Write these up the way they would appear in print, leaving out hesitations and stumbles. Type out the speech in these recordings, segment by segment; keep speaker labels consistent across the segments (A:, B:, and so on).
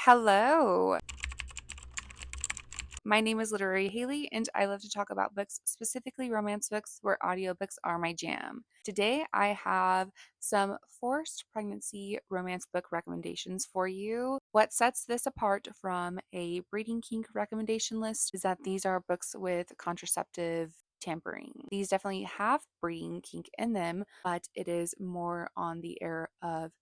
A: Hello. My name is Literary Haley, and I love to talk about books, specifically romance books, where audiobooks are my jam. Today, I have some forced pregnancy romance book recommendations for you. What sets this apart from a breeding kink recommendation list is that these are books with contraceptive tampering. These definitely have breeding kink in them, but it is more on the air of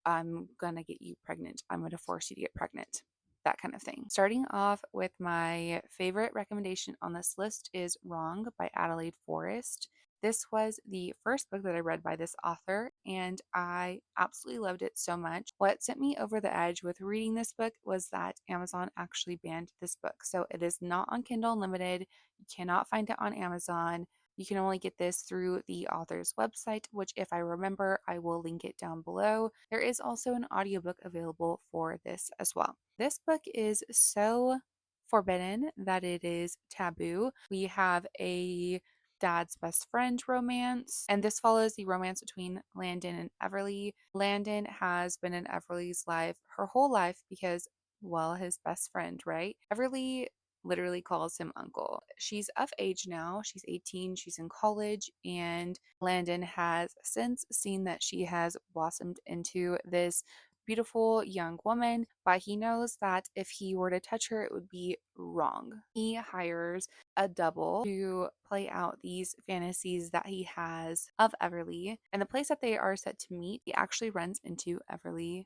A: I'm gonna get you pregnant. I'm gonna force you to get pregnant. That kind of thing. Starting off with my favorite recommendation on this list is Wrong by Adelaide Forrest. This was the first book that I read by this author, and I absolutely loved it so much. What sent me over the edge with reading this book was that Amazon actually banned this book. So it is not on Kindle Unlimited. You cannot find it on Amazon. You can only get this through the author's website, which, if I remember, I will link it down below. There is also an audiobook available for this as well. This book is so forbidden that it is taboo. We have a dad's best friend romance, and this follows the romance between Landon and Everly. Landon has been in Everly's life her whole life because, well, his best friend, right? Everly literally calls him uncle. She's of age now. She's 18. She's in college. And Landon has since seen that she has blossomed into this beautiful young woman, but he knows that if he were to touch her, it would be wrong. He hires a double to play out these fantasies that he has of Everly. And the place that they are set to meet, he actually runs into Everly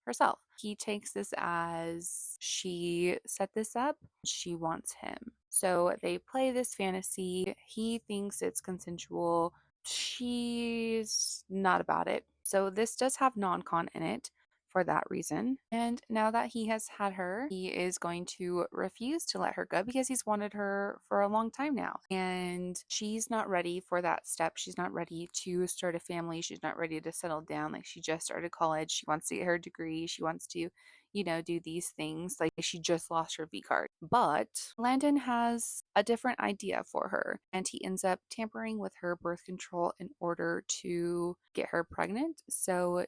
A: herself. He takes this as she set this up, she wants him. So they play this fantasy. He thinks it's consensual. She's not about it. So this does have non con in it for that reason. And now that he has had her, he is going to refuse to let her go because he's wanted her for a long time now. And she's not ready for that step. She's not ready to start a family. She's not ready to settle down. Like, she just started college. She wants to get her degree. She wants to, do these things. Like, she just lost her V card. But Landon has a different idea for her, and he ends up tampering with her birth control in order to get her pregnant. So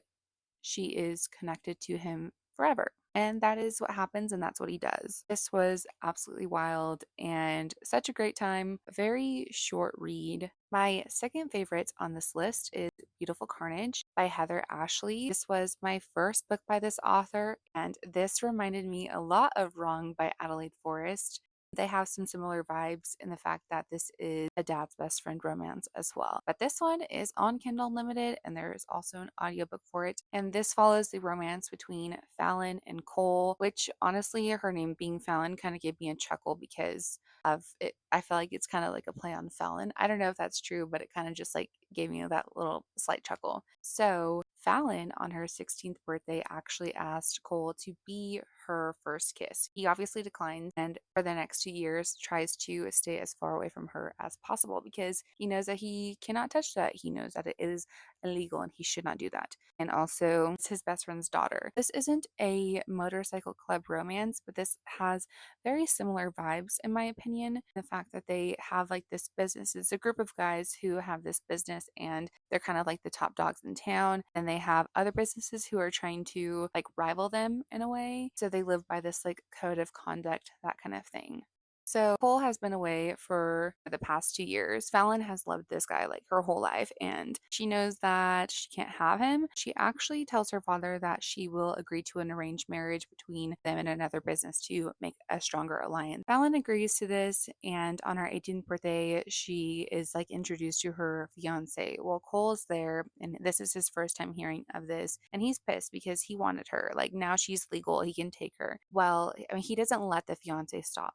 A: she is connected to him forever. And that is what happens, and that's what he does. This was absolutely wild and such a great time. Very short read. My second favorite on this list is Beautiful Carnage by Heather Ashley. This was my first book by this author, and this reminded me a lot of Wrong by Adelaide Forrest. They have some similar vibes in the fact that this is a dad's best friend romance as well. But this one is on Kindle Unlimited, and there is also an audiobook for it. And this follows the romance between Fallon and Cole, which honestly, her name being Fallon kind of gave me a chuckle because of it. I feel like it's kind of like a play on Fallon. I don't know if that's true, but it kind of just like gave me that little slight chuckle. So Fallon, on her 16th birthday, actually asked Cole to be her first kiss. He obviously declines, and for the next 2 years tries to stay as far away from her as possible because he knows that he cannot touch that. He knows that it is illegal and he should not do that. And also, it's his best friend's daughter. This isn't a motorcycle club romance, but this has very similar vibes, in my opinion. The fact that they have like this business, it's a group of guys who have this business and they're kind of like the top dogs in town, and they have other businesses who are trying to like rival them in a way. So they live by this like code of conduct, that kind of thing. So Cole has been away for the past 2 years. Fallon has loved this guy like her whole life, and she knows that she can't have him. She actually tells her father that she will agree to an arranged marriage between them and another business to make a stronger alliance. Fallon agrees to this, and on her 18th birthday, she is like introduced to her fiance. Well, Cole's there, and this is his first time hearing of this, and he's pissed because he wanted her. Like, now she's legal, he can take her. Well, I mean, he doesn't let the fiance stop.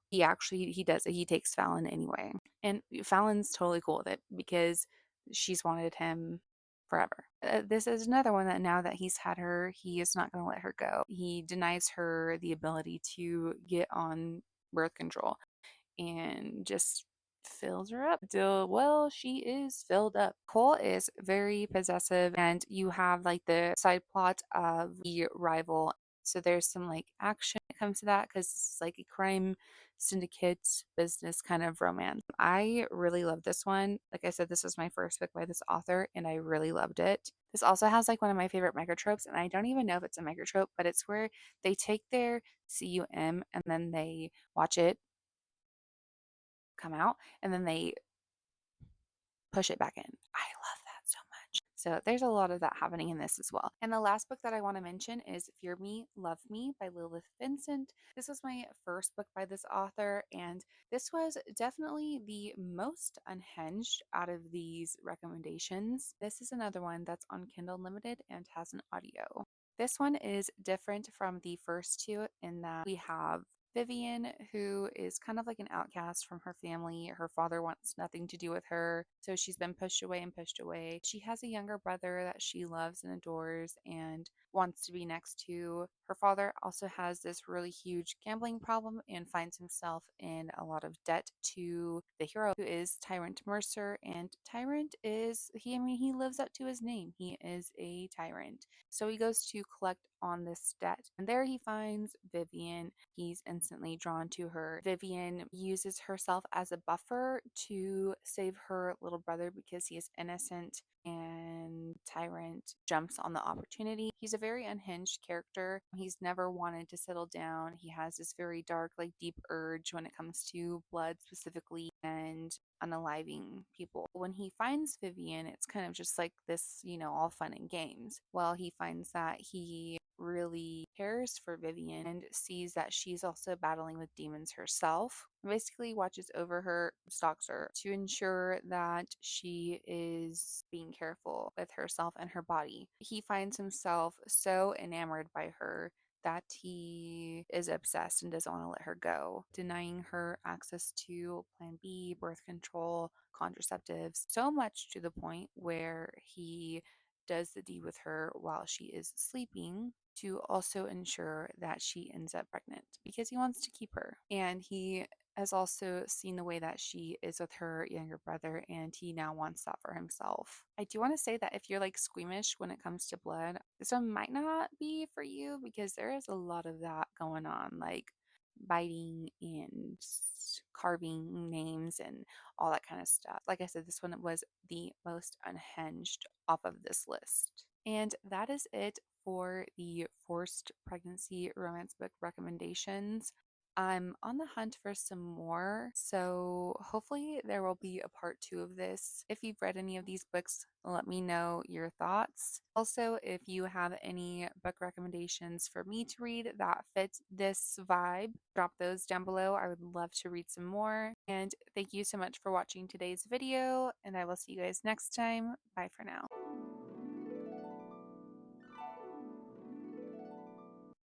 A: He does it. He takes Fallon anyway. And Fallon's totally cool with it because she's wanted him forever. This is another one that now that he's had her, he is not going to let her go. He denies her the ability to get on birth control and just fills her up till, well, she is filled up. Cole is very possessive, and you have like the side plot of the rival. So there's some like action that comes to that because it's like a crime syndicate business kind of romance. I really love this one. Like I said, this was my first book by this author, and I really loved it. This also has like one of my favorite microtropes, and I don't even know if it's a microtrope, but it's where they take their cum and then they watch it come out and then they push it back in. I love that so much. So there's a lot of that happening in this as well. And the last book that I want to mention is Fear Me, Love Me by Lilith Vincent. This was my first book by this author, and this was definitely the most unhinged out of these recommendations. This is another one that's on Kindle Unlimited and has an audio. This one is different from the first two in that we have Vivian, who is kind of like an outcast from her family. Her father wants nothing to do with her, so she's been pushed away and pushed away. She has a younger brother that she loves and adores and wants to be next to. Her father also has this really huge gambling problem and finds himself in a lot of debt to the hero, who is Tyrant Mercer. And Tyrant is, he lives up to his name. He is a tyrant. So he goes to collect on this debt. And there he finds Vivian. He's instantly drawn to her. Vivian uses herself as a buffer to save her little brother because he is innocent, and Tyrant jumps on the opportunity. He's a very unhinged character. He's never wanted to settle down. He has this very dark, like deep urge when it comes to blood specifically and unaliving people. When he finds Vivian, it's kind of just like this, all fun and games. Well, he finds that he really cares for Vivian and sees that she's also battling with demons herself. Basically, watches over her, stalks her to ensure that she is being careful with herself and her body. He finds himself so enamored by her that he is obsessed and doesn't want to let her go, denying her access to Plan B, birth control, contraceptives, so much to the point where he does the deed with her while she is sleeping to also ensure that she ends up pregnant because he wants to keep her. And he has also seen the way that she is with her younger brother, and he now wants that for himself. I do want to say that if you're like squeamish when it comes to blood, this one might not be for you because there is a lot of that going on, like biting and carving names and all that kind of stuff. Like I said, this one was the most unhinged off of this list. And that is it for the forced pregnancy romance book recommendations. I'm on the hunt for some more, so hopefully there will be a part two of this. If you've read any of these books, let me know your thoughts. Also, if you have any book recommendations for me to read that fit this vibe, drop those down below. I would love to read some more. And thank you so much for watching today's video, and I will see you guys next time. Bye for now.